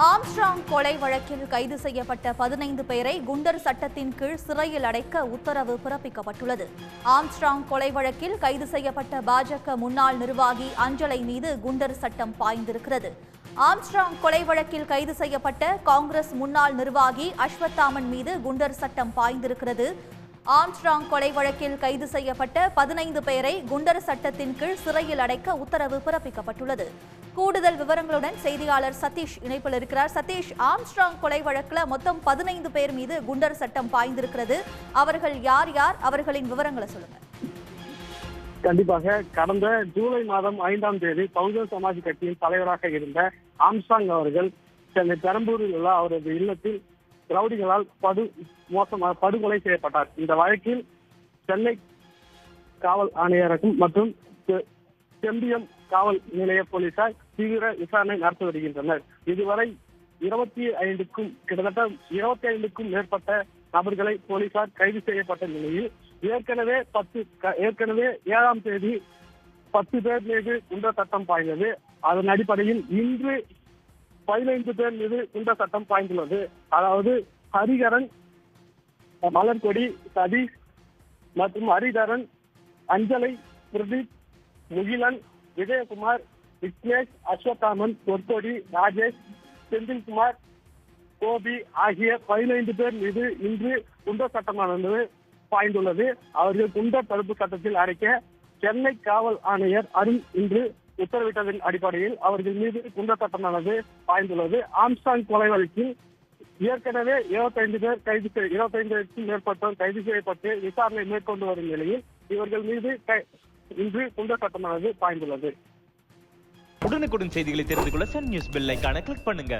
Armstrong கொலை வழக்கில் கைது செய்யப்பட்ட 15 பேரை குண்டர் சட்டத்தின் கீழ் சிறையில் அடைக்க உத்தரவு பிறப்பிக்கப்பட்டுள்ளது. ஆம்ஸ்ட்ராங் கொலை வழக்கில் கைது செய்யப்பட்ட பாஜக முன்னாள் நிர்வாகி அஞ்சலை மீது குண்டர் சட்டம் பாய்ந்திருக்கிறது. ஆம்ஸ்ட்ராங் கொலை வழக்கில் கைது செய்யப்பட்ட காங்கிரஸ் முன்னாள் நிர்வாகி அஸ்வத்தாமன் மீது குண்டர் சட்டம் பாய்ந்திருக்கிறது. ஆம்ஸ்ட்ராங் கொலை வழக்கில் கைது செய்யப்பட்ட 15 பேரை குண்டர் சட்டத்தின் கீழ் சிறையில் அடைக்க உத்தரவு பிறப்பிக்கப்பட்டுள்ளது. கூடுதல் விவரங்களுடன் செய்தியாளர் சதீஷ் இணைப்பில் இருக்கிறார். சதீஷ், ஆம்ஸ்ட்ராங் கொலை வழக்கில் மொத்தம் 15 பேர் மீது குண்டர் சட்டம் பாய்ந்திருக்கிறது. அவர்கள் யார் யார், அவர்களின் விவரங்களை சொல்லுங்க. கண்டிப்பாக கடந்த ஜூலை மாதம் 5ஆம் தேதி பகுஜன் சமாஜ் கட்சியின் தலைவராக இருந்த ஆம்ஸ்ட்ராங் அவர்கள் சென்னை பெரம்பூரில் உள்ள அவரது இல்லத்தில் ரவுடிகளால் படுகொலை செய்யப்பட்டார். இந்த வழக்கில் சென்னை காவல் ஆணையரகம் மற்றும் செம்பியம் காவல் நிலைய போலீசார் தீவிர விசாரணை நடத்தி வருகின்றனர். இதுவரை கிட்டத்தட்ட 25க்கும் மேற்பட்ட நபர்களை போலீசார் கைது செய்யப்பட்ட நிலையில் ஏற்கனவே 7ஆம் தேதி 10 பேர் மீது குண்டர் சட்டம் பாய்ந்தது. அதன் அடிப்படையில் இன்று 15 பேர் மீது குண்டர் சட்டம் பாய்ந்துள்ளது. அதாவது ஹரிகரன், மலர்கொடி, சதீஷ் மற்றும் ஹரிதரன், அஞ்சலை, பிரதீப், முகிலன், விஜயகுமார், விக்னேஷ், அஸ்வத்தாமன், பொற்கொடி, ராஜேஷ், செந்தில்குமார், கோபி ஆகிய 15 பேர் மீது இன்று குண்டர் சட்டமானது பாய்ந்துள்ளது. அவர்கள் குண்டர் தடுப்பு சட்டத்தில் அடைக்க சென்னை காவல் ஆணையர் அருண் இன்று உத்தரவிட்டதன் அடிப்படையில் அவர்கள் மீது குண்டர் சட்டமானது பாய்ந்துள்ளது. ஆம்ஸ்ட்ராங் கொலை வழக்கில் ஏற்கனவே 25க்கும் மேற்பட்டோர் கைது செய்யப்பட்டு விசாரணை மேற்கொண்டு வரும் நிலையில் இவர்கள் மீது இன்று குண்டர் சட்டமானது பாய்ந்துள்ளது. உடனுக்குடன் செய்திகளை தெரிந்து கொள்ள சன் நியூஸ் பெல் ஐகானை கிளிக் பண்ணுங்க.